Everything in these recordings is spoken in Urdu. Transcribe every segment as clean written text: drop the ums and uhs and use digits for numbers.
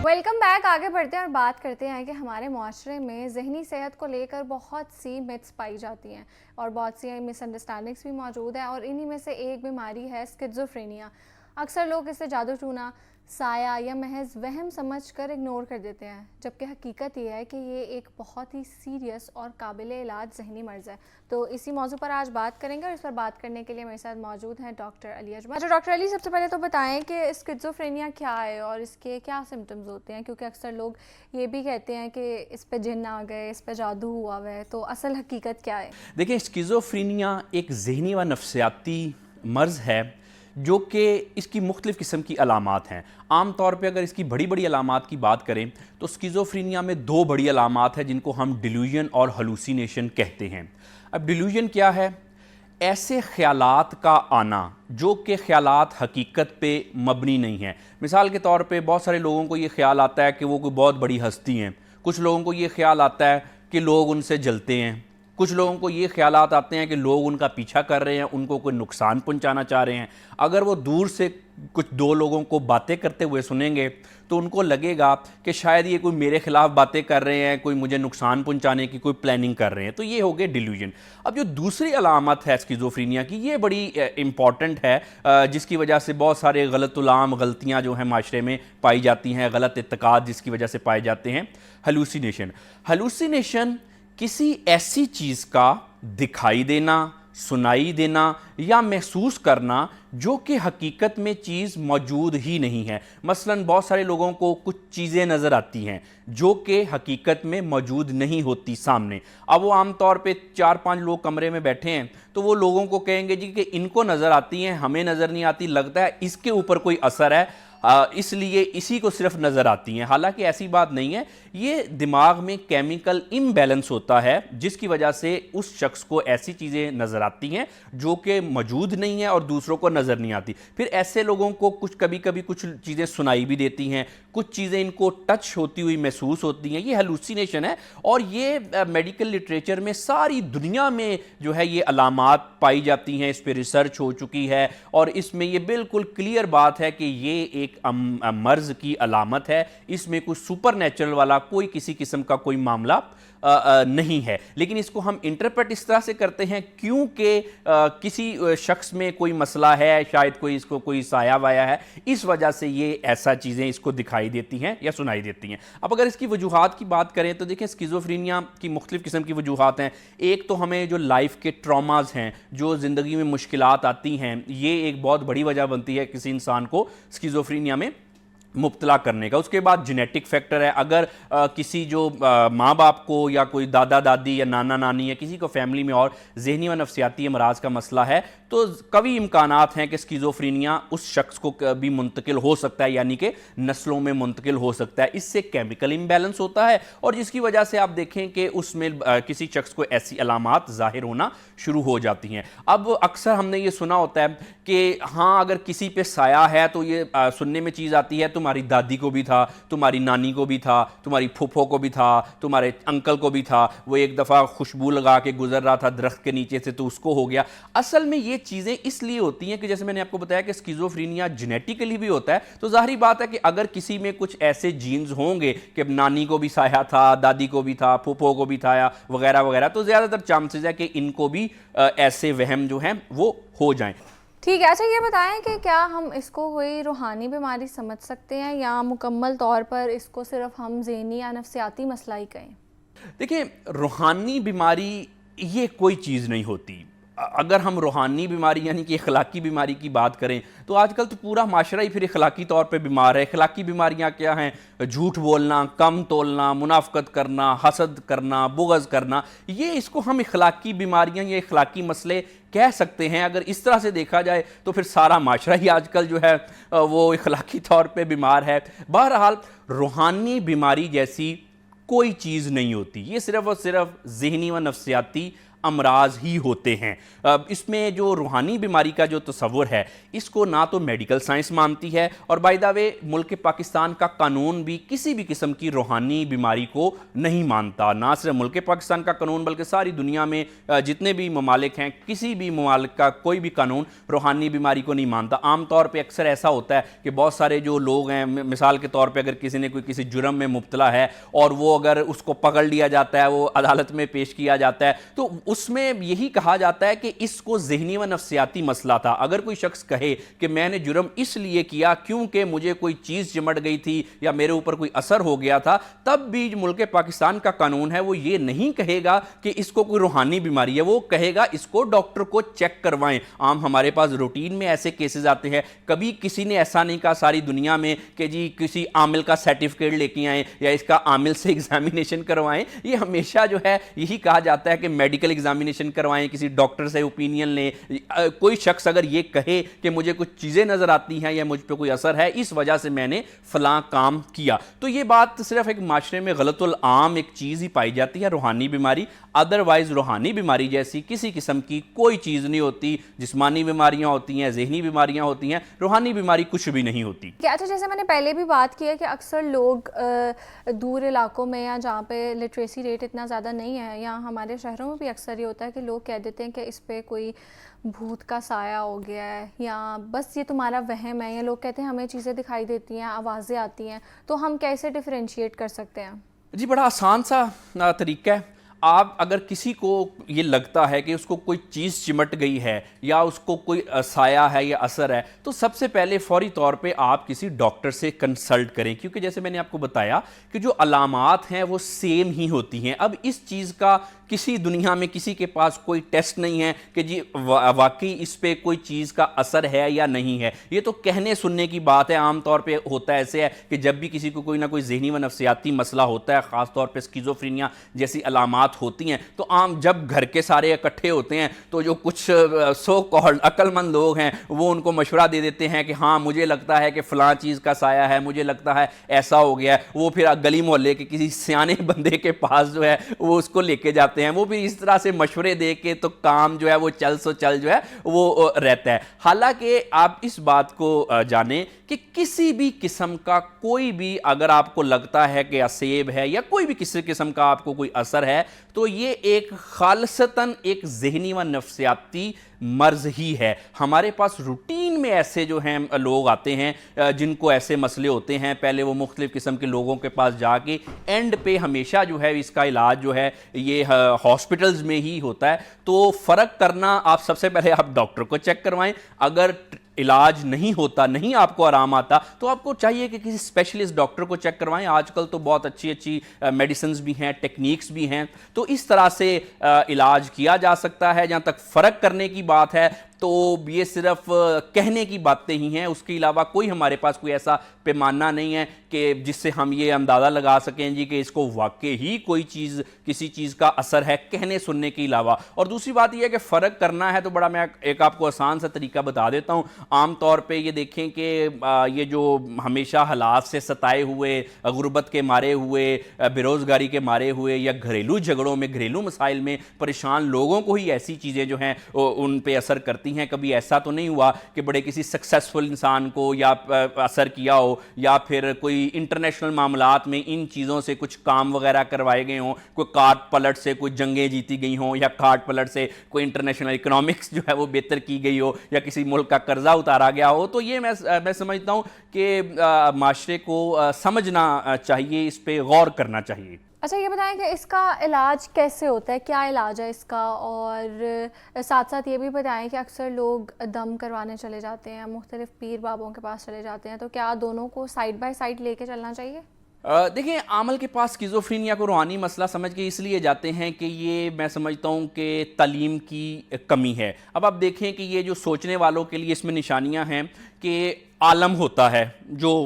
Welcome back. آگے بڑھتے ہیں اور بات کرتے ہیں کہ ہمارے معاشرے میں ذہنی صحت کو لے کر بہت سی متس پائی جاتی ہیں اور بہت سی مس انڈرسٹینڈنگس بھی موجود ہیں، اور انہی میں سے ایک بیماری ہے اسکیزوفرینیا. اکثر لوگ اسے جادو ٹونا، سایہ یا محض وہم سمجھ کر اگنور کر دیتے ہیں، جبکہ حقیقت یہ ہے کہ یہ ایک بہت ہی سیریس اور قابل علاج ذہنی مرض ہے. تو اسی موضوع پر آج بات کریں گے، اور اس پر بات کرنے کے لیے میرے ساتھ موجود ہیں ڈاکٹر علی اجمل. اچھا ڈاکٹر علی، سب سے پہلے تو بتائیں کہ اسکیزوفرینیا کیا ہے اور اس کے کیا سمٹمز ہوتے ہیں، کیونکہ اکثر لوگ یہ بھی کہتے ہیں کہ اس پہ جن آ گئے، اس پہ جادو ہوا ہوا ہے، تو اصل حقیقت کیا ہے؟ دیکھیں، اسکیزوفرینیا ایک ذہنی و نفسیاتی مرض ہے جو کہ اس کی مختلف قسم کی علامات ہیں. عام طور پہ اگر اس کی بڑی بڑی علامات کی بات کریں تو اسکیزوفرینیا میں دو بڑی علامات ہیں جن کو ہم ڈیلیوژن اور ہلوسینیشن کہتے ہیں. اب ڈیلیوژن کیا ہے؟ ایسے خیالات کا آنا جو کہ خیالات حقیقت پہ مبنی نہیں ہیں. مثال کے طور پہ بہت سارے لوگوں کو یہ خیال آتا ہے کہ وہ کوئی بہت بڑی ہستی ہیں، کچھ لوگوں کو یہ خیال آتا ہے کہ لوگ ان سے جلتے ہیں، کچھ لوگوں کو یہ خیالات آتے ہیں کہ لوگ ان کا پیچھا کر رہے ہیں، ان کو کوئی نقصان پہنچانا چاہ رہے ہیں. اگر وہ دور سے کچھ دو لوگوں کو باتیں کرتے ہوئے سنیں گے تو ان کو لگے گا کہ شاید یہ کوئی میرے خلاف باتیں کر رہے ہیں، کوئی مجھے نقصان پہنچانے کی کوئی پلاننگ کر رہے ہیں. تو یہ ہو گئے ڈیلیوژن. اب جو دوسری علامت ہے اسکیزوفرینیا کی، یہ بڑی امپورٹنٹ ہے، جس کی وجہ سے بہت سارے غلط غلطیاں جو ہیں معاشرے میں پائی جاتی ہیں، غلط اعتقاد جس کی وجہ سے پائے جاتے ہیں. ہلوسینیشن. ہلوسینیشن کسی ایسی چیز کا دکھائی دینا، سنائی دینا یا محسوس کرنا جو کہ حقیقت میں چیز موجود ہی نہیں ہے. مثلاً بہت سارے لوگوں کو کچھ چیزیں نظر آتی ہیں جو کہ حقیقت میں موجود نہیں ہوتی سامنے. اب وہ عام طور پہ 4-5 لوگ کمرے میں بیٹھے ہیں تو وہ لوگوں کو کہیں گے جی کہ ان کو نظر آتی ہیں، ہمیں نظر نہیں آتی، لگتا ہے اس کے اوپر کوئی اثر ہے، اس لیے اسی کو صرف نظر آتی ہیں. حالانکہ ایسی بات نہیں ہے. یہ دماغ میں کیمیکل امبیلنس ہوتا ہے جس کی وجہ سے اس شخص کو ایسی چیزیں نظر آتی ہیں جو کہ موجود نہیں ہیں اور دوسروں کو نظر نہیں آتی. پھر ایسے لوگوں کو کبھی کبھی کچھ چیزیں سنائی بھی دیتی ہیں، کچھ چیزیں ان کو ٹچ ہوتی ہوئی محسوس ہوتی ہیں. یہ ہلوسینیشن ہے، اور یہ میڈیکل لٹریچر میں ساری دنیا میں جو ہے یہ علامات پائی جاتی ہیں. اس پہ ریسرچ ہو چکی ہے اور اس میں یہ بالکل کلیئر بات ہے کہ یہ ایک مرض کی علامت ہے. اس میں کوئی سپر نیچرل والا کوئی کسی قسم کا کوئی معاملہ نہیں ہے. لیکن اس کو ہم انٹرپریٹ اس طرح سے کرتے ہیں کیونکہ کسی شخص میں کوئی مسئلہ ہے، شاید کوئی اس کو کوئی سایہ وایا ہے، اس وجہ سے یہ ایسا چیزیں اس کو دکھائی دیتی ہیں یا سنائی دیتی ہیں. اب اگر اس کی وجوہات کی بات کریں تو دیکھیں، اسکیزوفرینیا کی مختلف قسم کی وجوہات ہیں. ایک تو ہمیں جو لائف کے ٹراماز ہیں، جو زندگی میں مشکلات آتی ہیں، یہ ایک بہت بڑی وجہ بنتی ہے کسی انسان کو اسکیزوفرینیا میں مبتلا کرنے کا. اس کے بعد جینیٹک فیکٹر ہے. اگر کسی جو ماں باپ کو یا کوئی دادا دادی یا نانا نانی یا کسی کو فیملی میں اور ذہنی و نفسیاتی امراض کا مسئلہ ہے تو قوی امکانات ہیں کہ اسکیزوفرینیا اس شخص کو بھی منتقل ہو سکتا ہے، یعنی کہ نسلوں میں منتقل ہو سکتا ہے. اس سے کیمیکل امبیلنس ہوتا ہے اور جس کی وجہ سے آپ دیکھیں کہ اس میں کسی شخص کو ایسی علامات ظاہر ہونا شروع ہو جاتی ہیں. اب اکثر ہم نے یہ سنا ہوتا ہے کہ ہاں اگر کسی پہ سایہ ہے تو یہ سننے میں چیز آتی ہے تمہاری دادی کو بھی تھا، تمہاری نانی کو بھی تھا، تمہاری پھوپھو کو بھی تھا، تمہارے انکل کو بھی تھا، وہ ایک دفعہ خوشبو لگا کے گزر رہا تھا درخت کے نیچے سے تو اس کو ہو گیا. اصل میں یہ چیزیں اس لیے ہوتی ہیں کہ جیسے میں نے آپ کو بتایا کہ اسکیزوفرینیا جینیٹیکلی بھی ہوتا ہے، تو ظاہری بات ہے کہ اگر کسی میں کچھ ایسے جینز ہوں گے کہ نانی کو بھی سایہ تھا، دادی کو بھی تھا، پھوپھو کو بھی تھا وغیرہ وغیرہ، تو زیادہ تر چانسز ہے کہ ان کو بھی ایسے وہم جو ہیں وہ ہو جائیں. ٹھیک ہے. اچھا یہ بتائیں کہ کیا ہم اس کو کوئی روحانی بیماری سمجھ سکتے ہیں یا مکمل طور پر اس کو صرف ہم ذہنی یا نفسیاتی مسئلہ ہی کہیں؟ دیکھیں، روحانی بیماری یہ کوئی چیز نہیں ہوتی. اگر ہم روحانی بیماری یعنی کہ اخلاقی بیماری کی بات کریں تو آج کل تو پورا معاشرہ ہی پھر اخلاقی طور پہ بیمار ہے. اخلاقی بیماریاں کیا ہیں؟ جھوٹ بولنا، کم تولنا، منافقت کرنا، حسد کرنا، بغض کرنا. یہ اس کو ہم اخلاقی بیماریاں یا اخلاقی مسئلے کہہ سکتے ہیں. اگر اس طرح سے دیکھا جائے تو پھر سارا معاشرہ ہی آج کل جو ہے وہ اخلاقی طور پہ بیمار ہے. بہرحال روحانی بیماری جیسی کوئی چیز نہیں ہوتی. یہ صرف اور صرف ذہنی و نفسیاتی امراض ہی ہوتے ہیں۔ اس میں جو روحانی بیماری کا جو تصور ہے اس کو نہ تو میڈیکل سائنس مانتی ہے، اور بائی دا وے ملک پاکستان کا قانون بھی کسی بھی قسم کی روحانی بیماری کو نہیں مانتا۔ نہ صرف ملک پاکستان کا قانون بلکہ ساری دنیا میں جتنے بھی ممالک ہیں کسی بھی ممالک کا کوئی بھی قانون روحانی بیماری کو نہیں مانتا۔ عام طور پہ اکثر ایسا ہوتا ہے کہ بہت سارے جو لوگ ہیں، مثال کے طور پہ اگر کسی نے کسی جرم میں مبتلا ہے اور وہ اگر اس کو پکڑ لیا جاتا ہے، وہ عدالت میں پیش کیا جاتا ہے، تو اس میں یہی کہا جاتا ہے کہ اس کو ذہنی و نفسیاتی مسئلہ تھا۔ اگر کوئی شخص کہے کہ میں نے جرم اس لیے کیا کیونکہ مجھے کوئی چیز چمٹ گئی تھی یا میرے اوپر کوئی اثر ہو گیا تھا، تب بھی ملک پاکستان کا قانون ہے وہ یہ نہیں کہے گا کہ اس کو کوئی روحانی بیماری ہے، وہ کہے گا اس کو ڈاکٹر کو چیک کروائیں۔ عام ہمارے پاس روٹین میں ایسے کیسز آتے ہیں، کبھی کسی نے ایسا نہیں کہا ساری دنیا میں کہ جی کسی عامل کا سرٹیفکیٹ لے کے آئیں یا اس کا عامل سے ایگزامینیشن کروائیں۔ یہ ہمیشہ جو ہے یہی کہا جاتا ہے کہ میڈیکل ایگزامینیشن کروائیں، کسی ڈاکٹر سے اوپینین لیں۔ کوئی شخص اگر یہ کہے کہ مجھے کچھ چیزیں نظر آتی ہیں یا مجھ پہ کوئی اثر ہے اس وجہ سے میں نے فلاں کام کیا، تو یہ بات صرف ایک معاشرے میں غلط العام ایک چیز ہی پائی جاتی ہے، روحانی بیماری۔ ادروائز روحانی بیماری جیسی کسی قسم کی کوئی چیز نہیں ہوتی۔ جسمانی بیماریاں ہوتی ہیں، ذہنی بیماریاں ہوتی ہیں، روحانی بیماری کچھ بھی نہیں ہوتی۔ اچھا، جیسے میں نے پہلے بھی بات کی ہے کہ اکثر لوگ دور علاقوں میں یا جہاں پہ لٹریسی ریٹ اتنا زیادہ نہیں ہے، یا ہمارے شہروں میں بھی اکثر یہ ہوتا ہے کہ لوگ کہہ دیتے ہیں کہ اس پہ کوئی بھوت کا سایہ ہو گیا ہے یا بس یہ تمہارا وہم ہے، یا لوگ کہتے ہیں ہمیں چیزیں دکھائی دیتی ہیں، آوازیں آتی ہیں، تو ہم کیسے ڈفرینشیٹ کر سکتے ہیں؟ جی بڑا آسان سا طریقہ ہے۔ آپ اگر کسی کو یہ لگتا ہے کہ اس کو کوئی چیز چمٹ گئی ہے یا اس کو کوئی سایہ ہے یا اثر ہے، تو سب سے پہلے فوری طور پہ آپ کسی ڈاکٹر سے کنسلٹ کریں، کیونکہ جیسے میں نے آپ کو بتایا کہ جو علامات ہیں وہ سیم ہی ہوتی ہیں۔ اب اس چیز کا کسی دنیا میں کسی کے پاس کوئی ٹیسٹ نہیں ہے کہ جی واقعی اس پہ کوئی چیز کا اثر ہے یا نہیں ہے، یہ تو کہنے سننے کی بات ہے۔ عام طور پہ ہوتا ایسے ہے کہ جب بھی کسی کو کوئی نہ کوئی ذہنی و نفسیاتی مسئلہ ہوتا ہے، خاص طور پہ اسکیزوفرینیا جیسی علامات ہوتی ہیں، تو عام جب گھر کے سارے اکٹھے ہوتے ہیں تو جو کچھ سو کالڈ عقل مند لوگ ہیں وہ ان کو مشورہ دے دیتے ہیں کہ ہاں مجھے لگتا ہے کہ فلاں چیز کا سایہ ہے، مجھے لگتا ہے ایسا ہو گیا ہے۔ وہ پھر گلی محلے کے کسی سیانے بندے کے پاس جو ہے وہ اس کو لے کے جاتے ہیں، وہ بھی اس طرح سے مشورے دے کے تو کام جو ہے وہ چل سو چل جو ہے وہ رہتا ہے۔ حالانکہ آپ اس بات کو جانیں کہ کسی بھی قسم کا کوئی بھی اگر آپ کو لگتا ہے کہ اسیب ہے یا کوئی بھی کسی قسم کا آپ کو کوئی اثر ہے، تو یہ ایک خالصتاً ایک ذہنی و نفسیاتی مرض ہی ہے۔ ہمارے پاس روٹین میں ایسے جو ہیں لوگ آتے ہیں جن کو ایسے مسئلے ہوتے ہیں، پہلے وہ مختلف قسم کے لوگوں کے پاس جا کے اینڈ پہ ہمیشہ جو ہے اس کا علاج جو ہے یہ ہاسپٹلز میں ہی ہوتا ہے۔ تو فرق کرنا، آپ سب سے پہلے آپ ڈاکٹر کو چیک کروائیں۔ اگر علاج نہیں ہوتا، نہیں آپ کو آرام آتا، تو آپ کو چاہیے کہ کسی اسپیشلسٹ ڈاکٹر کو چیک کروائیں۔ آج کل تو بہت اچھی اچھی میڈیسنز بھی ہیں، ٹیکنیکس بھی ہیں، تو اس طرح سے علاج کیا جا سکتا ہے۔ جہاں تک فرق کرنے کی بات ہے تو یہ صرف کہنے کی باتیں ہی ہیں، اس کے علاوہ کوئی ہمارے پاس کوئی ایسا پیمانہ نہیں ہے کہ جس سے ہم یہ اندازہ لگا سکیں جی کہ اس کو واقعی ہی کوئی چیز کسی چیز کا اثر ہے کہنے سننے کے علاوہ۔ اور دوسری بات یہ ہے کہ فرق کرنا ہے تو بڑا میں ایک آپ کو آسان سا طریقہ بتا دیتا ہوں۔ عام طور پہ یہ دیکھیں کہ یہ جو ہمیشہ حالات سے ستائے ہوئے، غربت کے مارے ہوئے، بے روزگاری کے مارے ہوئے یا گھریلو جھگڑوں میں، گھریلو مسائل میں پریشان لوگوں کو ہی ایسی چیزیں جو ہیں ان پہ اثر کرتی ہیں۔ کبھی ایسا تو نہیں ہوا کہ بڑے کسی سکسیسفل انسان کو یا اثر کیا ہو، یا پھر کوئی انٹرنیشنل معاملات میں ان چیزوں سے کچھ کام وغیرہ کروائے گئے ہوں، کوئی کاٹ پلٹ سے کوئی جنگیں جیتی گئی ہوں، یا کاٹ پلٹ سے کوئی انٹرنیشنل اکنامکس جو ہے وہ بہتر کی گئی ہو، یا کسی ملک کا قرضہ اتارا گیا ہو۔ تو یہ میں سمجھتا ہوں کہ معاشرے کو سمجھنا چاہیے، اس پہ غور کرنا چاہیے۔ اچھا، یہ بتائیں کہ اس کا علاج کیسے ہوتا ہے، کیا علاج ہے اس کا؟ اور ساتھ ساتھ یہ بھی بتائیں کہ اکثر لوگ دم کروانے چلے جاتے ہیں، مختلف پیر بابوں کے پاس چلے جاتے ہیں، تو کیا دونوں کو سائیڈ بائی سائیڈ لے کے چلنا چاہیے؟ دیکھیں، عامل کے پاس اسکیزوفرینیا کو روحانی مسئلہ سمجھ کے اس لیے جاتے ہیں کہ یہ میں سمجھتا ہوں کہ تعلیم کی کمی ہے۔ اب آپ دیکھیں کہ یہ جو سوچنے والوں کے لیے اس میں نشانیاں ہیں کہ عالم ہوتا ہے جو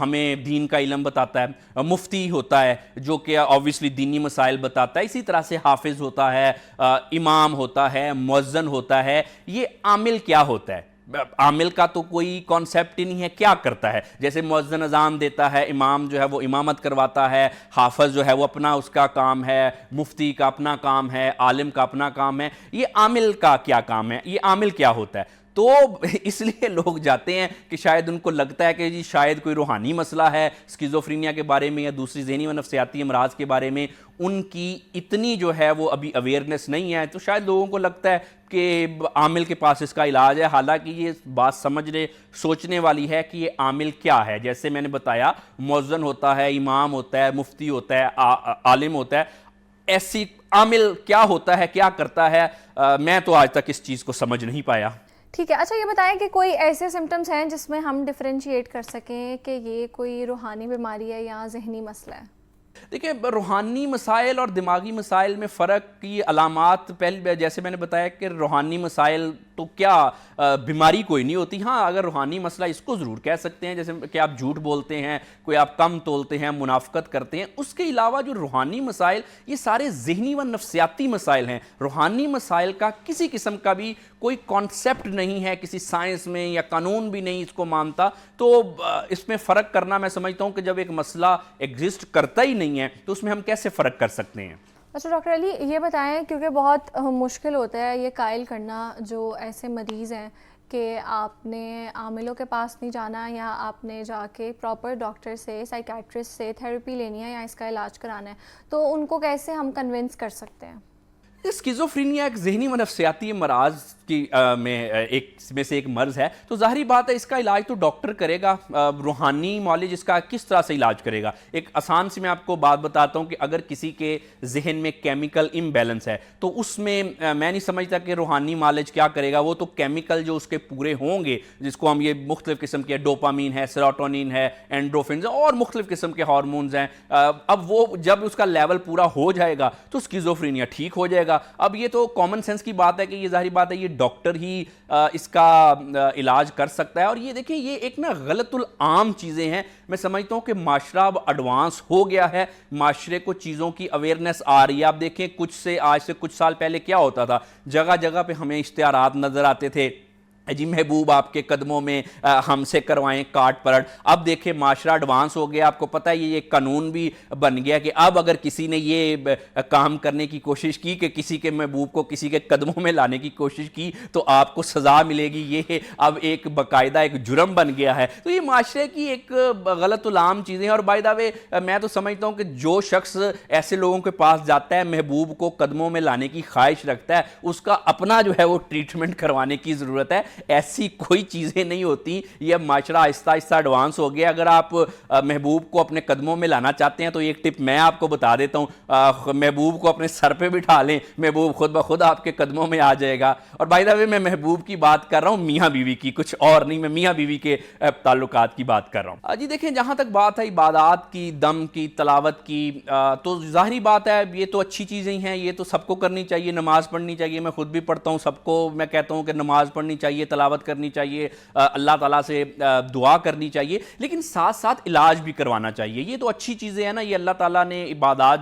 ہمیں دین کا علم بتاتا ہے، مفتی ہوتا ہے جو کہ آبویسلی دینی مسائل بتاتا ہے، اسی طرح سے حافظ ہوتا ہے، امام ہوتا ہے، مؤذن ہوتا ہے۔ یہ عامل کیا ہوتا ہے؟ عامل کا تو کوئی کانسیپٹ ہی نہیں ہے، کیا کرتا ہے؟ جیسے مؤذن اذان دیتا ہے، امام جو ہے وہ امامت کرواتا ہے، حافظ جو ہے وہ اپنا اس کا کام ہے، مفتی کا اپنا کام ہے، عالم کا اپنا کام ہے، یہ عامل کا کیا کام ہے؟ یہ عامل کیا ہوتا ہے؟ تو اس لیے لوگ جاتے ہیں کہ شاید ان کو لگتا ہے کہ جی شاید کوئی روحانی مسئلہ ہے، اسکیزوفرینیا کے بارے میں یا دوسری ذہنی و نفسیاتی امراض کے بارے میں ان کی اتنی جو ہے وہ ابھی اویئرنیس نہیں ہے، تو شاید لوگوں کو لگتا ہے کہ عامل کے پاس اس کا علاج ہے، حالانکہ یہ بات سمجھنے سوچنے والی ہے کہ یہ عامل کیا ہے۔ جیسے میں نے بتایا، مؤذن ہوتا ہے، امام ہوتا ہے، مفتی ہوتا ہے، عالم ہوتا ہے، ایسی عامل کیا ہوتا ہے، کیا کرتا ہے؟ میں تو آج تک اس چیز کو سمجھ نہیں پایا۔ ٹھیک ہے، اچھا یہ بتائیں کہ کوئی ایسے سمٹمز ہیں جس میں ہم ڈفرینشیٹ کر سکیں کہ یہ کوئی روحانی بیماری ہے یا ذہنی مسئلہ ہے؟ دیکھیں، روحانی مسائل اور دماغی مسائل میں فرق کی علامات پہلے جیسے میں نے بتایا کہ روحانی مسائل تو کیا بیماری کوئی نہیں ہوتی، ہاں اگر روحانی مسئلہ اس کو ضرور کہہ سکتے ہیں، جیسے کہ آپ جھوٹ بولتے ہیں، کوئی آپ کم تولتے ہیں، منافقت کرتے ہیں۔ اس کے علاوہ جو روحانی مسائل، یہ سارے ذہنی و نفسیاتی مسائل ہیں۔ روحانی مسائل کا کسی قسم کا بھی کوئی کانسیپٹ نہیں ہے، کسی سائنس میں یا قانون بھی نہیں اس کو مانتا، تو اس میں فرق کرنا میں سمجھتا ہوں کہ جب ایک مسئلہ ایگزسٹ کرتا ہی نہیں ہے تو اس میں ہم کیسے فرق کر سکتے ہیں؟ اچھا ڈاکٹر علی، یہ بتائیں کیونکہ بہت مشکل ہوتا ہے یہ قائل کرنا جو ایسے مریض ہیں کہ آپ نے عاملوں کے پاس نہیں جانا یا آپ نے جا کے پراپر ڈاکٹر سے، سائیکیٹرسٹ سے تھیراپی لینی ہے یا اس کا علاج کرانا ہے، تو ان کو کیسے ہم کنونس کر سکتے ہیں؟ اسکیزوفرینیا ایک ذہنی و نفسیاتی امراض کی میں سے ایک مرض ہے، تو ظاہری بات ہے اس کا علاج تو ڈاکٹر کرے گا۔ روحانی معالج اس کا کس طرح سے علاج کرے گا؟ ایک آسان سی میں آپ کو بات بتاتا ہوں کہ اگر کسی کے ذہن میں کیمیکل امبیلنس ہے تو اس میں میں نہیں سمجھتا کہ روحانی معالج کیا کرے گا۔ وہ تو کیمیکل جو اس کے پورے ہوں گے، جس کو ہم یہ مختلف قسم کے ڈوپامین ہے، سیروٹونین ہے، اینڈروفنز اور مختلف قسم کے ہارمونز ہیں، اب وہ جب اس کا لیول پورا ہو جائے گا تو اسکیزوفرینیا ٹھیک ہو جائے گا۔ اب یہ تو کامن سینس کی بات ہے کہ یہ ظاہری بات ہے یہ ڈاکٹر ہی اس کا علاج کر سکتا ہے۔ اور یہ دیکھیں، یہ ایک غلط العام چیزیں ہیں۔ میں سمجھتا ہوں کہ معاشرہ اب ایڈوانس ہو گیا ہے، معاشرے کو چیزوں کی اویئرنیس آ رہی ہے۔ آپ دیکھیں آج سے کچھ سال پہلے کیا ہوتا تھا، جگہ جگہ پہ ہمیں اشتہارات نظر آتے تھے، جی محبوب آپ کے قدموں میں، ہم سے کروائیں کاٹ پلٹ۔ اب دیکھیں معاشرہ ایڈوانس ہو گیا، آپ کو پتہ ہے یہ قانون بھی بن گیا کہ اب اگر کسی نے یہ کام کرنے کی کوشش کی کہ کسی کے محبوب کو کسی کے قدموں میں لانے کی کوشش کی تو آپ کو سزا ملے گی، یہ اب ایک باقاعدہ ایک جرم بن گیا ہے۔ تو یہ معاشرے کی ایک غلط العام چیزیں ہیں۔ اور بائی دا وے میں تو سمجھتا ہوں کہ جو شخص ایسے لوگوں کے پاس جاتا ہے، محبوب کو قدموں میں لانے کی خواہش رکھتا ہے، اس کا اپنا جو ہے وہ ٹریٹمنٹ کروانے کی ضرورت ہے۔ ایسی کوئی چیزیں نہیں ہوتی، یہ معاشرہ آہستہ آہستہ ایڈوانس ہو گیا۔ اگر آپ محبوب کو اپنے قدموں میں لانا چاہتے ہیں تو ایک ٹپ میں آپ کو بتا دیتا ہوں، محبوب کو اپنے سر پہ بٹھا لیں، محبوب خود بخود آپ کے قدموں میں آ جائے گا۔ اور بائی دا وے میں محبوب کی بات کر رہا ہوں میاں بیوی کی، کچھ اور نہیں، میں میاں بیوی کے تعلقات کی بات کر رہا ہوں۔ جی دیکھیں، جہاں تک بات ہے عبادات کی، دم کی، تلاوت کی، تو ظاہری بات ہے یہ تو اچھی چیزیں ہیں، یہ تو سب کو کرنی چاہیے، نماز پڑھنی چاہیے۔ میں خود بھی پڑھتا ہوں، سب کو میں کہتا ہوں کہ نماز پڑھنی چاہیے، تلاوت کرنی چاہیے، اللہ تعالیٰ سے دعا کرنی چاہیے، لیکن ساتھ ساتھ علاج بھی کروانا چاہیے۔ یہ تو اچھی چیزیں ہیں نا، یہ اللہ تعالیٰ نے عبادات